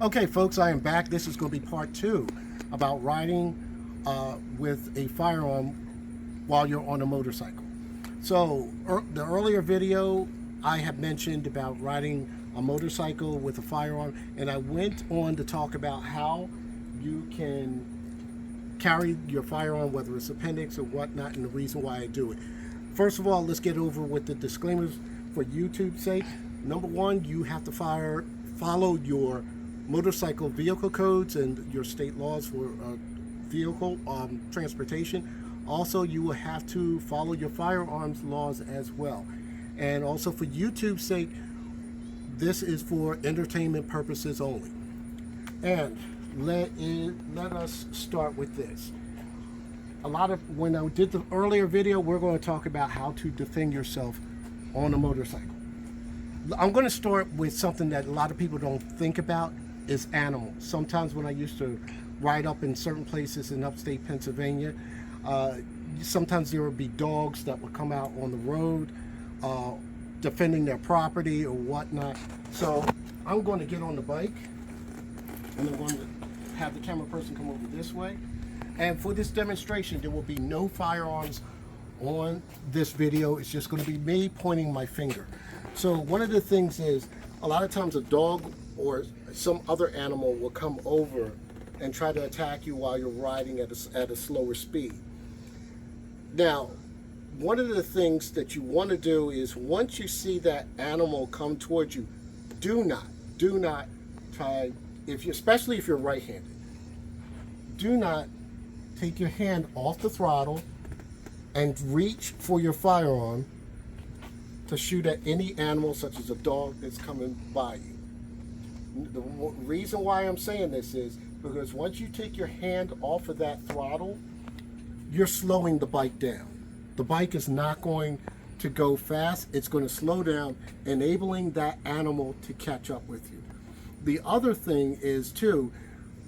Okay, folks, I am back. This is going to be part two about riding with a firearm while you're on a motorcycle. So, the earlier video, I have mentioned about riding a motorcycle with a firearm, and I went on to talk about how you can carry your firearm, whether it's appendix or whatnot, and the reason why I do it. First of all, let's get over with the disclaimers for YouTube's sake. Number one, you have to follow your motorcycle vehicle codes and your state laws for vehicle transportation. Also, you will have to follow your firearms laws as well. And also for YouTube's sake, this is for entertainment purposes only. And let us start with this. When I did the earlier video, we're going to talk about how to defend yourself on a motorcycle. I'm going to start with something that a lot of people don't think about is animals. Sometimes when I used to ride up in certain places in upstate Pennsylvania, sometimes there would be dogs that would come out on the road defending their property or whatnot. So I'm going to get on the bike and I'm going to have the camera person come over this way. And for this demonstration, there will be no firearms on this video. It's just going to be me pointing my finger. So one of the things is, a lot of times a dog or some other animal will come over and try to attack you while you're riding at a slower speed. Now, one of the things that you want to do is, once you see that animal come towards you, do not try, especially if you're right-handed, do not take your hand off the throttle and reach for your firearm to shoot at any animal such as a dog that's coming by you. The reason why I'm saying this is because once you take your hand off of that throttle, you're slowing the bike down. The bike is not going to go fast. It's going to slow down, enabling that animal to catch up with you. The other thing is too,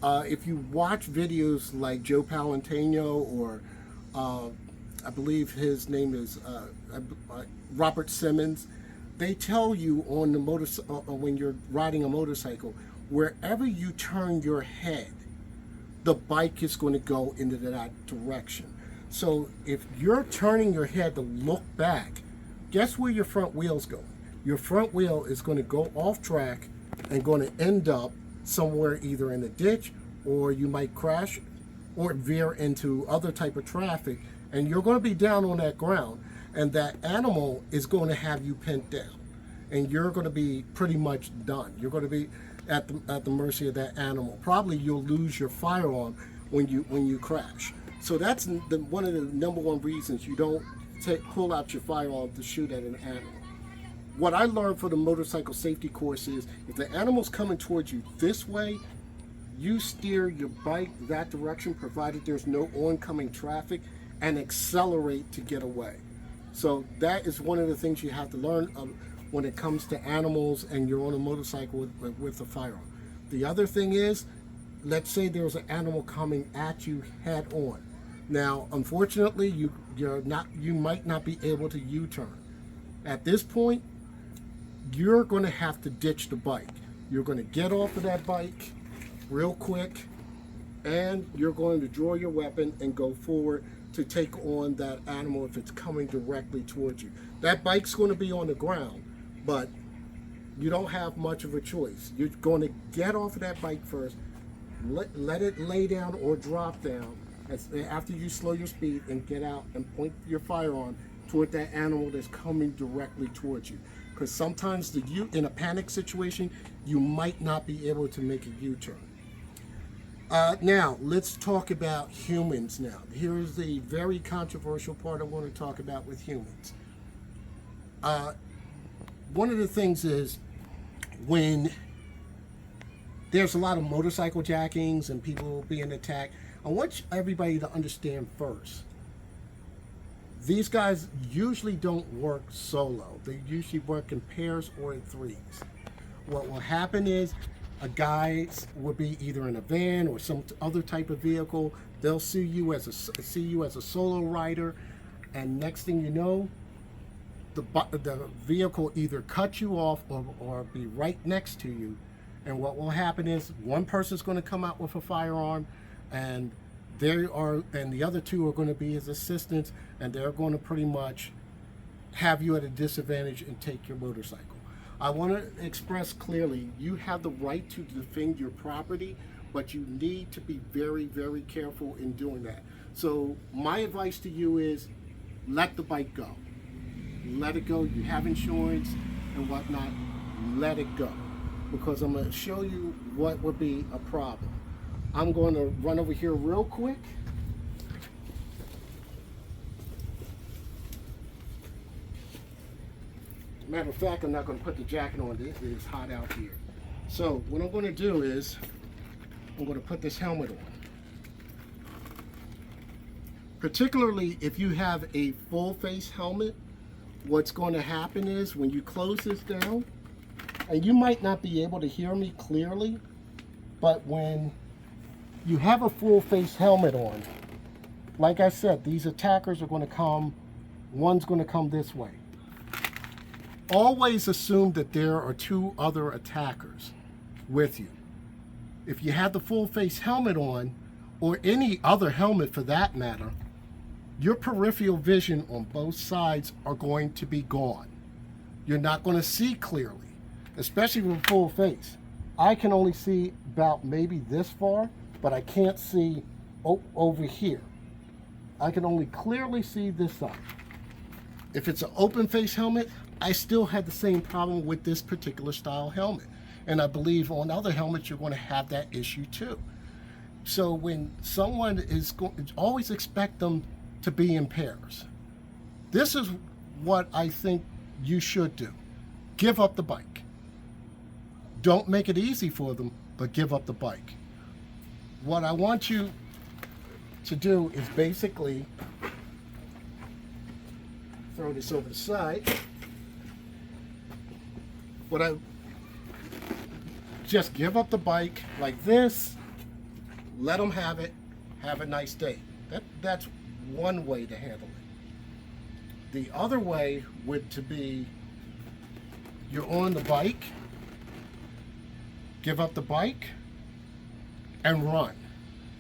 if you watch videos like Joe Palantino or I believe his name is Robert Simmons, they tell you on the when you're riding a motorcycle, wherever you turn your head, the bike is going to go into that direction. So if you're turning your head to look back, guess where your front wheel's going? Your front wheel is going to go off track and going to end up somewhere either in a ditch, or you might crash or veer into other type of traffic, and you're going to be down on that ground, and that animal is going to have you pinned down, and you're going to be pretty much done. You're going to be at the mercy of that animal. Probably you'll lose your firearm when you crash. So that's one of the number one reasons you don't pull out your firearm to shoot at an animal. What I learned for the motorcycle safety course is, if the animal's coming towards you this way, you steer your bike that direction, provided there's no oncoming traffic, and accelerate to get away. So that is one of the things you have to learn when it comes to animals and you're on a motorcycle with a firearm. The other thing is, let's say there's an animal coming at you head on. Now, unfortunately, you might not be able to U-turn. At this point, you're going to have to ditch the bike. You're going to get off of that bike real quick, and you're going to draw your weapon and go forward to take on that animal if it's coming directly towards you. That bike's going to be on the ground, but you don't have much of a choice. You're going to get off of that bike first, let it lay down or drop down after you slow your speed, and get out and point your firearm toward that animal that's coming directly towards you. Because sometimes in a panic situation, you might not be able to make a U-turn. Now, let's talk about humans now. Here is the very controversial part I want to talk about with humans. One of the things is, when there's a lot of motorcycle jackings and people being attacked, I want everybody to understand first, these guys usually don't work solo. They usually work in pairs or in threes. What will happen is, a guy will be either in a van or some other type of vehicle. They'll see you as a solo rider, and next thing you know, the vehicle either cut you off or be right next to you, And what will happen is one person's going to come out with a firearm, and the other two are going to be his assistants, and they're going to pretty much have you at a disadvantage and take your motorcycle. I want to express clearly, you have the right to defend your property, but you need to be very, very careful in doing that. So my advice to you is let the bike go. Let it go. You have insurance and whatnot. Let it go. Because I'm going to show you what would be a problem. I'm going to run over here real quick. Matter of fact, I'm not going to put the jacket on. It is hot out here. So what I'm going to do is I'm going to put this helmet on. Particularly if you have a full face helmet, what's going to happen is when you close this down, and you might not be able to hear me clearly, but when you have a full face helmet on, like I said, these attackers are going to come, one's going to come this way. Always assume that there are two other attackers with you. If you have the full face helmet on, or any other helmet for that matter, your peripheral vision on both sides are going to be gone. You're not going to see clearly, especially with full face. I can only see about maybe this far, but I can't see over here. I can only clearly see this side. If it's an open face helmet, I still had the same problem with this particular style helmet. And I believe on other helmets, you're going to have that issue too. So when someone is going, always expect them to be in pairs. This is what I think you should do. Give up the bike. Don't make it easy for them, but give up the bike. What I want you to do is basically throw this over the side. Just give up the bike like this, let them have it, have a nice day. That's one way to handle it. The other way would to be, you're on the bike, give up the bike, and run.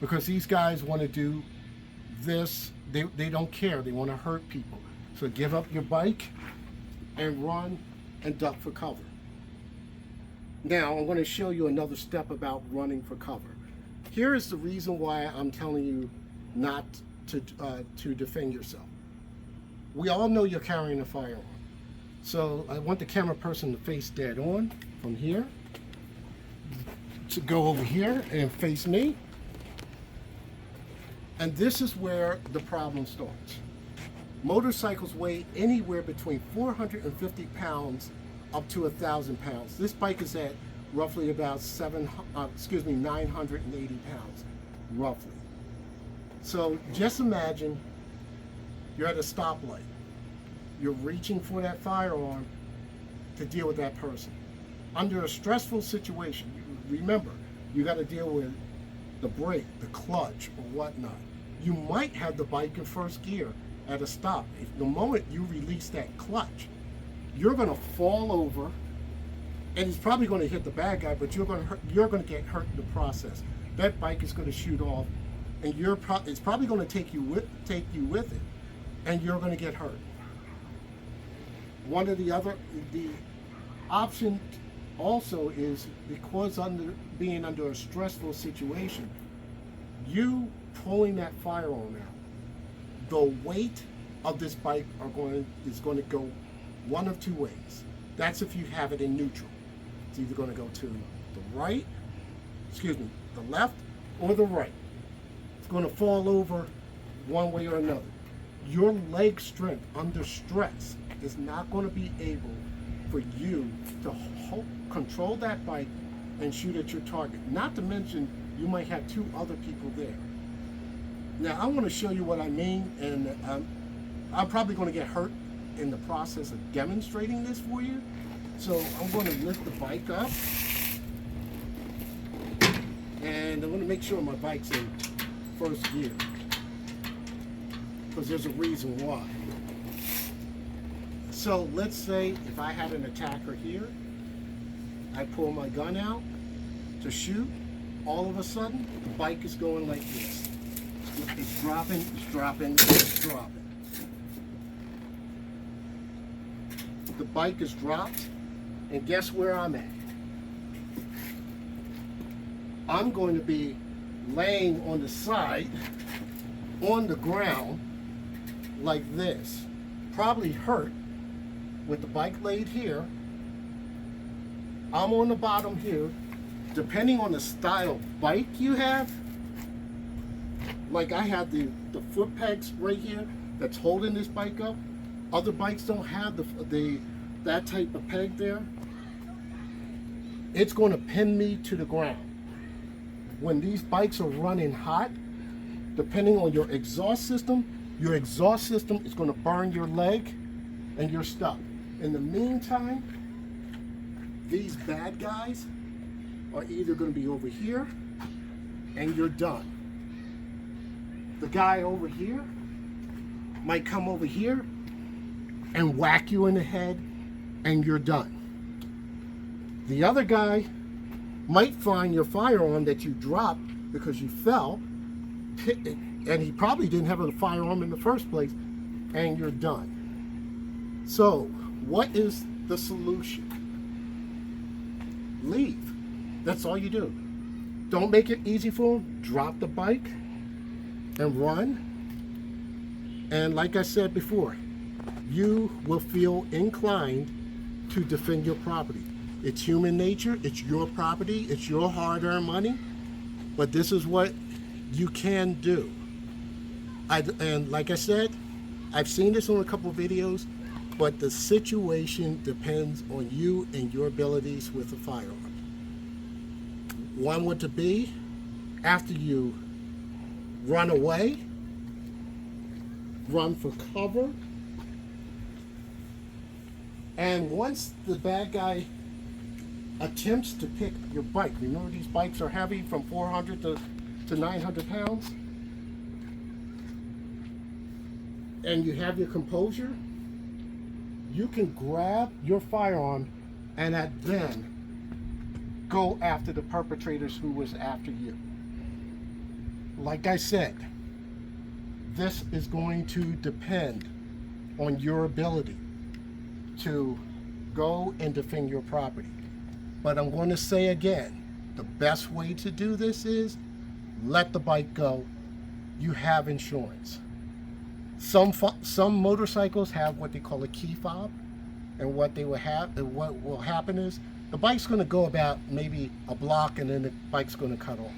Because these guys want to do this, they don't care, they want to hurt people. So give up your bike and run and duck for cover. Now I'm going to show you another step about running for cover. Here is the reason why I'm telling you not to defend yourself. We all know you're carrying a firearm. So I want the camera person to face dead on from here, to go over here and face me. And this is where the problem starts. Motorcycles weigh anywhere between 450 pounds up to 1,000 pounds. This bike is at roughly about 980 pounds, roughly. So just imagine you're at a stoplight. You're reaching for that firearm to deal with that person. Under a stressful situation, remember, you got to deal with the brake, the clutch, or whatnot. You might have the bike in first gear at a stop. If the moment you release that clutch, you're going to fall over, and it's probably going to hit the bad guy, but you're going to get hurt in the process. That bike is going to shoot off, and it's probably going to take you with it, and you're going to get hurt. The option also is, because being under a stressful situation, you pulling that firearm out, the weight of this bike is going to go one of two ways. That's if you have it in neutral. It's either going to go to the left or the right. It's going to fall over one way or another. Your leg strength under stress is not going to be able for you to control that bike and shoot at your target. Not to mention, you might have two other people there. Now, I want to show you what I mean, and I'm probably going to get hurt in the process of demonstrating this for you. So I'm going to lift the bike up, and I'm going to make sure my bike's in first gear, because there's a reason why. So let's say if I had an attacker here, I pull my gun out, to shoot, all of a sudden, the bike is going like this. It's dropping, it's dropping, it's dropping. The bike is dropped, and guess where I'm at? I'm going to be laying on the side, on the ground, like this. Probably hurt with the bike laid here. I'm on the bottom here. Depending on the style bike you have, like I have the foot pegs right here that's holding this bike up. Other bikes don't have that type of peg there. It's going to pin me to the ground. When these bikes are running hot, depending on your exhaust system is going to burn your leg and you're stuck. In the meantime, these bad guys are either going to be over here and you're done. The guy over here might come over here and whack you in the head and you're done. The other guy might find your firearm that you dropped because you fell, and he probably didn't have a firearm in the first place, and you're done. So, what is the solution? Leave. That's all you do. Don't make it easy for them. Drop the bike and run. And like I said before, you will feel inclined to defend your property. It's human nature, it's your property, it's your hard-earned money, but this is what you can do. And like I said, I've seen this on a couple of videos, but the situation depends on you and your abilities with a firearm. One would to be, after you run away, run for cover, and once the bad guy attempts to pick your bike, remember these bikes are heavy, from 400 to 900 pounds, and you have your composure, you can grab your firearm and then go after the perpetrators who was after you. Like I said, this is going to depend on your ability to go and defend your property. But I'm going to say again, the best way to do this is let the bike go. You have insurance. Some motorcycles have what they call a key fob, and what will happen is the bike's going to go about maybe a block, and then the bike's going to cut off.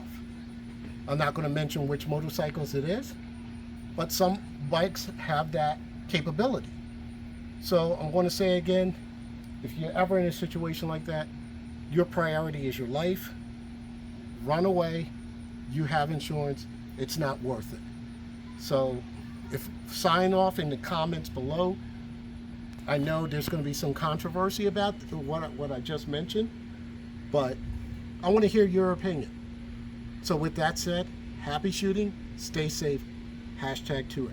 I'm not going to mention which motorcycles it is, but some bikes have that capability. So I'm going to say again, if you're ever in a situation like that, your priority is your life. Run away. You have insurance. It's not worth it. So sign off in the comments below. I know there's going to be some controversy about what I just mentioned, but I want to hear your opinion. So with that said, happy shooting, stay safe, #2X.